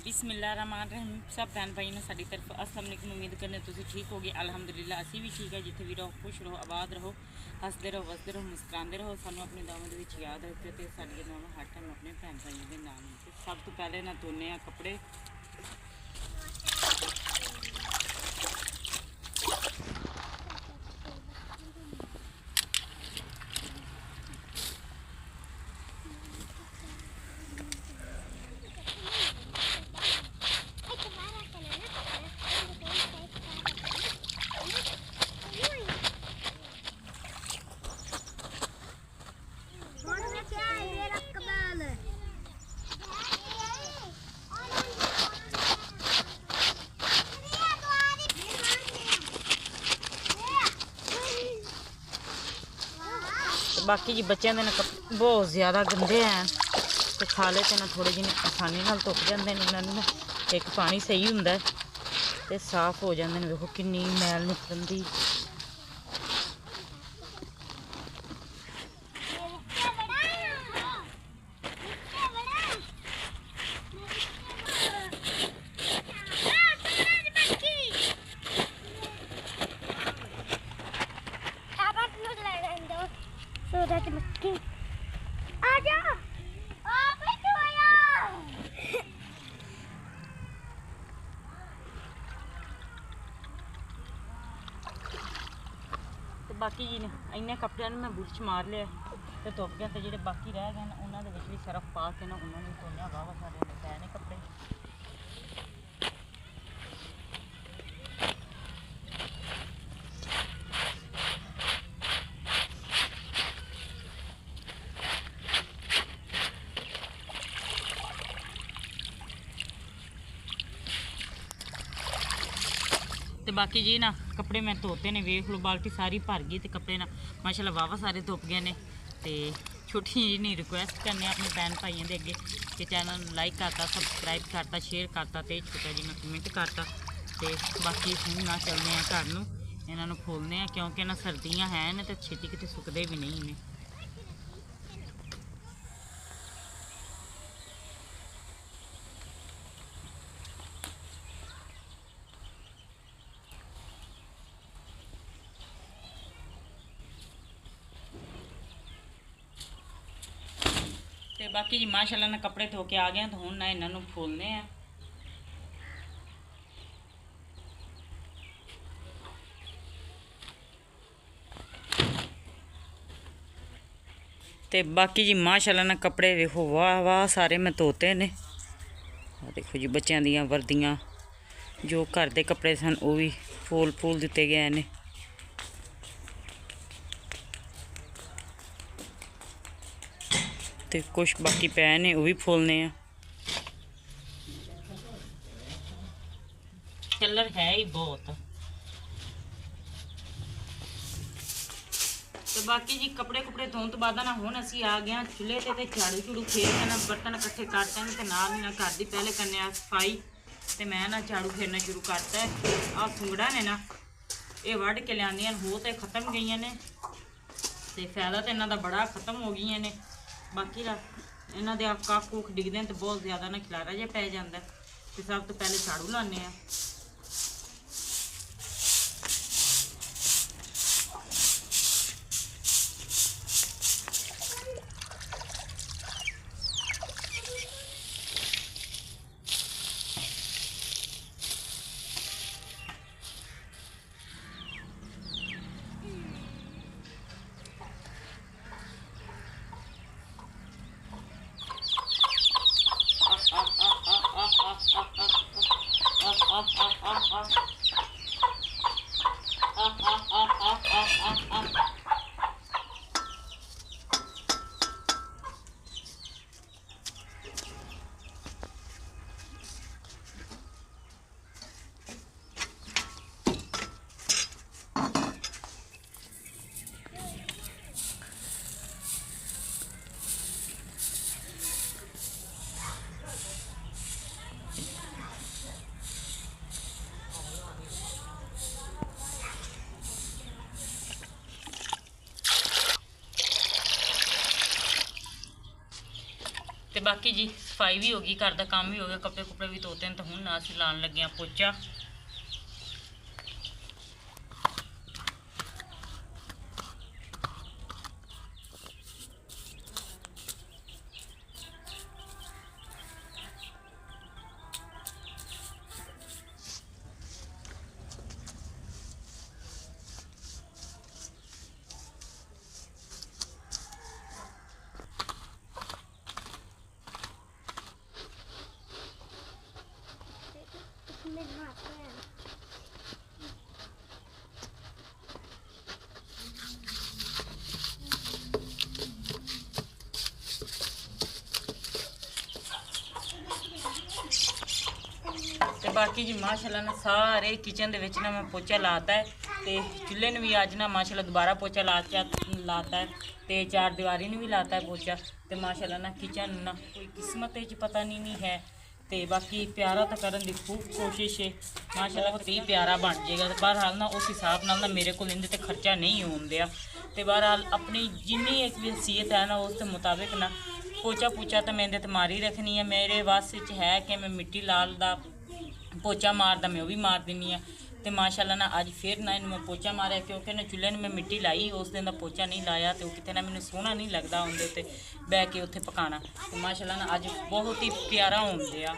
बिस्मिल्लाहिर्रहमानिर्रहीम। सब भैन भाई ने साड़ी तरफ अस्सलाम वालेकुम। उम्मीद करने तुसीं ठीक होगे। अल्हम्दुलिल्लाह असी भी ठीक है। जिथे भी रहो खुश रहो, आबाद रहो, हसते रहो, वसते रहो, मुस्कुराते रहो। सानू अपनी दुआवां दे विच याद रखियो ते साडीआं दुआवां हर टाइम अपने भैन भाइयों के नाम होण। सब तो पहले ना धोने कपड़े। बाकी जी बच्चों के ना बहुत ज़्यादा गंदे हैं तो खाले तो ना थोड़े जिन्हें आसानी नाल धुप जाते हैं। इन्होंने एक पानी सही होंगे तो साफ हो जाते हैं। देखो कितनी मैल निकलती। बाकी जी इन्ने कपड़े मैं बुरश मार लिया तो धुप गया। तो जो बाकी रह गए उन्होंने भी सरफ पा के ना उन्होंने धोने वाह सारे पै ने कपड़े। तो बाकी जी ना कपड़े मैं धोते ने, वेख लो बाल्टी सारी भर गई। तो कपड़े ना माशाल्लाह वाह सारे धुप गए ने। तो छोटी जी नहीं रिक्वेस्ट करने अपने भैन भाइयों के अगे कि चैनल लाइक करता, सबसक्राइब करता, शेयर करता, तो छोटा जी मैं कमेंट करता। तो बाकी हम ना चलते हैं घर में, इन्होंने खोलने क्योंकि ना सर्दियाँ हैं तो छेती कितने सुकते भी नहीं ने। तो बाकी जी माशाल्लाह ना कपड़े धो के आ गए तो हुण ना इन्हों खोलने हैं। तो बाकी जी माशाल्लाह ना कपड़े देखो वाह वाह सारे मैं धोते ने। देखो जी बच्चों दियां वर्दियां जो घर के कपड़े सन वो भी फूल दिते गए ने। तो कुछ बाकी पै ने वो भी फुलने हैं। कलर है ही बहुत। तो बाकी जी कपड़े कुपड़े धोने तो बाद ना हुण असी आ गए चूल्हे ते झाड़ू झूड़ू फेर के ना बर्तन इकट्ठे करते हैं। तो नाल ही ना घर की पहले करने सफाई। तो मैं ना झाड़ू फेरना शुरू करता है। आ सुंगड़ा ने ना ये वढ़ के लिया हो तो खत्म गई ने। तो फायदा तो इन्हों का बड़ा खत्म हो गई ने। बाकी इन्हों के कख कुख डिगते हैं तो बहुत ज़्यादा ना खिलारा जहा पै जाता है। तो सब तो पहले झाड़ू लाने। तो बाकी जी ਸਫਾਈ ਵੀ ਹੋ ਗਈ, ਘਰ ਦਾ ਕੰਮ ਵੀ ਹੋ ਗਿਆ, ਕੱਪੜੇ ਕੁਪੜੇ ਵੀ ਧੋਤੇ ਨੇ, ਤਾਂ ਹੁਣ ਅਸੀਂ ਲਾਉਣ ਲੱਗੇ ਹਾਂ ਪੋਚਾ। ਤੇ ਬਾਕੀ ਜੀ ਮਾਸ਼ਾਅੱਲਾ ਨਾ ਸਾਰੇ ਕਿਚਨ ਦੇ ਵਿੱਚ ਨਾ ਮੈਂ ਪੋਚਾ ਲਾਤਾ ਹੈ, ਤੇ ਚੁੱਲ੍ਹੇ ਨੂੰ ਵੀ ਅੱਜ ਨਾ ਮਾਸ਼ਾਅੱਲਾ ਦੁਬਾਰਾ ਪੋਚਾ ਲਾਤਾ ਹੈ, ਤੇ ਚਾਰ ਦੀਵਾਰੀ ਨੂੰ ਵੀ ਲਾਤਾ ਹੈ ਪੋਚਾ। ਤੇ ਮਾਸ਼ਾਅੱਲਾ ਨਾ ਕਿਚਨ ਨਾ ਕੋਈ ਕਿਸਮਤ ਵਿੱਚ ਪਤਾ ਨਹੀਂ ਹੈ, ਤੇ ਬਾਕੀ ਪਿਆਰਾ ਤਾਂ ਕਰਨ ਦੀ ਖੂਬ ਕੋਸ਼ਿਸ਼ ਹੈ। ਮਾਸ਼ਾਅੱਲਾ ਬਹੁਤ ਹੀ ਪਿਆਰਾ ਬਣ ਜਾਏਗਾ। ਤੇ ਬਹਰਹਾਲ ਨਾ ਉਸ ਹਿਸਾਬ ਨਾਲ ਨਾ ਮੇਰੇ ਕੋਲ ਇਹਦੇ ਤੇ ਖਰਚਾ ਨਹੀਂ ਹੋਣ ਤੇ ਬਹਰਹਾਲ ਆਪਣੀ ਜਿੰਨੀ ਇੱਕ ਹਸੀਅਤ ਹੈ ਨਾ ਉਸ ਦੇ ਮੁਤਾबिक ਨਾ ਪੋਚਾ ਤਾਂ ਮੈਂ ਇਹਦੇ ਤੇ ਮਾਰੀ ਰੱਖਣੀ ਹੈ। ਮੇਰੇ ਵਾਸ ਵਿੱਚ ਹੈ ਕਿ ਮੈਂ ਮਿੱਟੀ ਲਾਲ ਦਾ ਪੋਚਾ ਮਾਰਦਾ, ਮੈਂ ਉਹ ਵੀ ਮਾਰ ਦਿੰਦੀ ਹਾਂ। ਤੇ ਮਾਸ਼ਾਅੱਲਾ ਨਾ ਅੱਜ ਫਿਰ ਨਾ ਇਹਨੂੰ ਮੈਂ ਪੋਚਾ ਮਾਰਿਆ, ਕਿਉਂਕਿ ਨਾ ਚੁੱਲ੍ਹੇ ਨੂੰ ਮੈਂ ਮਿੱਟੀ ਲਾਈ, ਉਸ ਦਿਨ ਦਾ ਪੋਚਾ ਨਹੀਂ ਲਾਇਆ, ਤੇ ਉਹ ਕਿਤੇ ਨਾ ਮੈਨੂੰ ਸੋਹਣਾ ਨਹੀਂ ਲੱਗਦਾ ਉਹਦੇ ਉੱਤੇ ਬਹਿ ਕੇ ਉੱਥੇ ਪਕਾਉਣਾ। ਤੇ ਮਾਸ਼ਾਅੱਲਾ ਨਾ ਅੱਜ ਬਹੁਤ ਹੀ ਪਿਆਰਾ ਹੁੰਦੇ ਆ।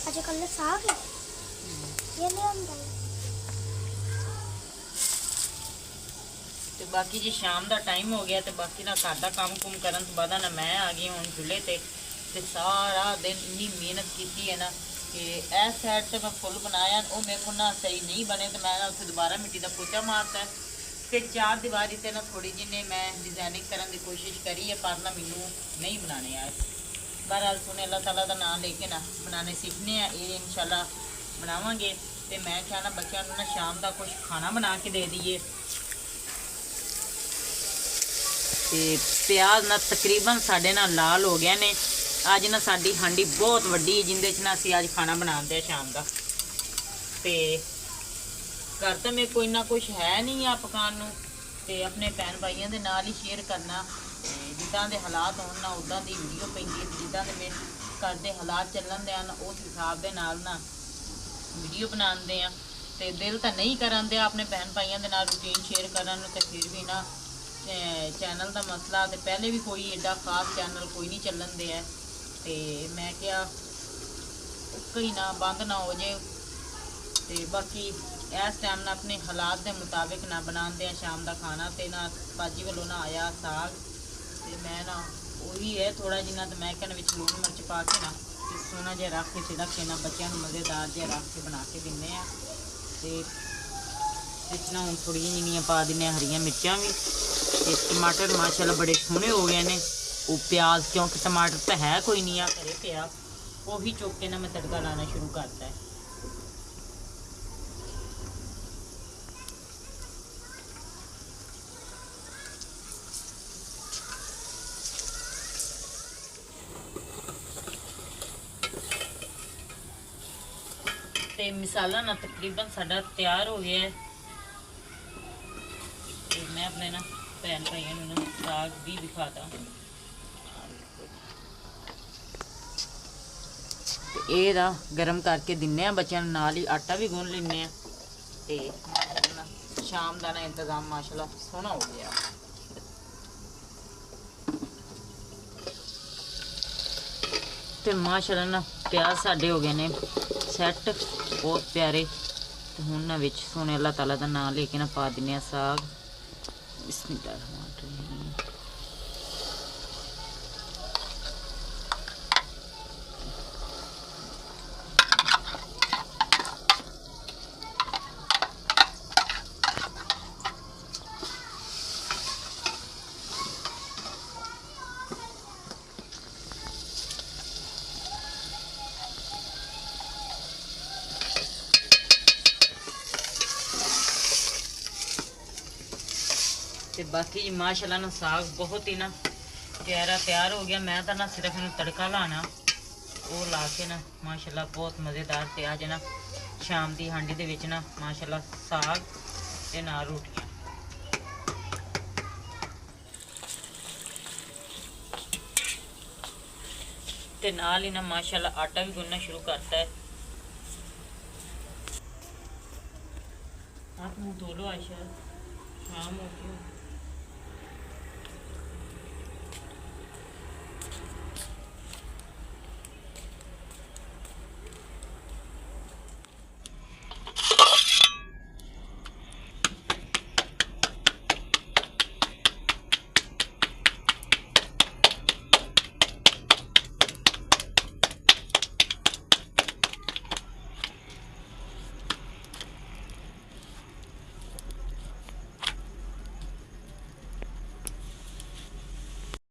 अच्छा कल साग है ये ले आंदा ਤੇ ਬਾਕੀ ਜੀ ਸ਼ਾਮ ਦਾ ਟਾਈਮ ਹੋ ਗਿਆ, ਤੇ ਬਾਕੀ ਨਾ ਘਰ ਦਾ ਕੰਮ ਕੁਮ ਕਰਨ ਤੋਂ ਬਾਅਦ ਨਾ ਮੈਂ ਆ ਗਈ ਹੁਣ ਚੁੱਲ੍ਹੇ ਤੇ ਸਾਰਾ ਦਿਨ ਇੰਨੀ ਮਿਹਨਤ ਕੀਤੀ ਹੈ ਨਾ ਕਿ ਇਸ ਸਾਈਡ ਤੇ ਮੈਂ ਫੁੱਲ ਬਣਾਇਆ, ਉਹ ਮੇਰੇ ਕੋਲ ਨਾ ਸਹੀ ਨਹੀਂ ਬਣੇ, ਤੇ ਮੈਂ ਨਾ ਉੱਥੇ ਦੁਬਾਰਾ ਮਿੱਟੀ ਦਾ ਪੋਚਾ ਮਾਰਤਾ। ਤੇ ਚਾਰ ਦੀਵਾਰੀ ਤੇ ਨਾ ਥੋੜੀ ਜਿਹੀ ਨੇ ਮੈਂ ਡਿਜ਼ਾਈਨਿੰਗ ਕਰਨ ਦੀ ਕੋਸ਼ਿਸ਼ ਕਰੀ ਹੈ, ਪਰ ਨਾ ਮੈਨੂੰ ਨਹੀਂ ਬਣਾਣੇ ਆਏ। बहरहाल सुने अल्लाह ताला का नाम लेके ना बनाने सीखने हैं, ये इंशाल्लाह बनावांगे। तो मैं क्या ना बच्चों को ना शाम का कुछ खाना बना के दे दीए। तो प्याज ना तकरीबन साढ़े ना लाल हो गए ने। अज ना साडी हांडी बहुत वड्डी जिंदे च ना असीं अज खाना बनाते हैं शाम का। तो घर तो मेरे कोई ना कुछ है नहीं आ पकाने नूं, ते अपने भैन भाइयों के नाल ही शेयर करना। जिदा के हालात होने ना उदा की वीडियो पैंदी है, जिदा के मेरे घर के हालात चलन दे उस हिसाब के नाल ना वीडियो बनाते हैं। तो दिल तो नहीं करन दिया अपने भैन भाइयों के नाल रूटीन शेयर करन, तो फिर भी ना चैनल का मसला, तो पहले भी कोई एडा खास चैनल कोई नहीं चलन दिया। तो मैं क्या कहीं ना बंद ना हो जाए। तो बाकी इस टाइम ना अपने हालात के मुताबिक ना बनाते हैं शाम का खाना। तो ना भाजी वालों ना आया साग, तो मैं ना वही है थोड़ा जिन्ना, तो मैं कहना विच लून मिर्च पा के ना तो सोना जहा रख के सिदक के ना बच्चों को मज़ेदार जहा रख के बना के दिन्ने आ। तो ना हम थोड़ी जिन्नियाँ पा दिन्ने हरियाँ मिर्चां भी। तो टमाटर माशाल्लाह बड़े सोहने हो गए ने। वो प्याज क्योंकि टमाटर तो है कोई नहीं आ घरे पिया, वही चुक के ना मैं तड़का लाना शुरू करता है। ते मसाला ना तकरीबन साडा तैयार हो गया है। तो मैं अपने ना भैन भाइयों ना साग भी दिखाता। ये गर्म करके दिन्ने बच्चों नाल ही आटा भी गुन लेने। तो शाम का ना इंतजाम माशाल्लाह सोहना हो गया। तो माशाल्लाह ना प्याज साडे हो गए ने सैट, बहुत प्यारे। तो हुण ना विच सोने अल्लाह ताला का नाम लेके ना पा दिन्ने साग। बिस्मिल्लाह। ਤੇ ਬਾਕੀ ਜੀ ਮਾਸ਼ਾਅੱਲਾ ਨਾ ਸਾਗ ਬਹੁਤ ਹੀ ਨਾ ਪਿਆਰਾ ਤਿਆਰ ਹੋ ਗਿਆ। ਮੈਂ ਤਾਂ ਨਾ ਸਿਰਫ ਇਹਨੂੰ ਤੜਕਾ ਲਾਣਾ, ਉਹ ਲਾ ਕੇ ਨਾ ਮਾਸ਼ਾਅੱਲਾ ਬਹੁਤ ਮਜ਼ੇਦਾਰ ਤੇ ਅੱਜ ਨਾ ਸ਼ਾਮ ਦੀ ਹਾਂਡੀ ਦੇ ਵਿੱਚ ਨਾ ਮਾਸ਼ਾਅੱਲਾ ਸਾਗ ਤੇ ਨਾਲ ਰੋਟੀਆਂ। ਤੇ ਨਾਲ ਹੀ ਨਾ ਮਾਸ਼ਾਅੱਲਾ ਆਟਾ ਵੀ ਗੁੰਨਣਾ ਸ਼ੁਰੂ ਕਰਤਾ ਹੈ। आप मुँह धो लो आयशा, शाम हो गई।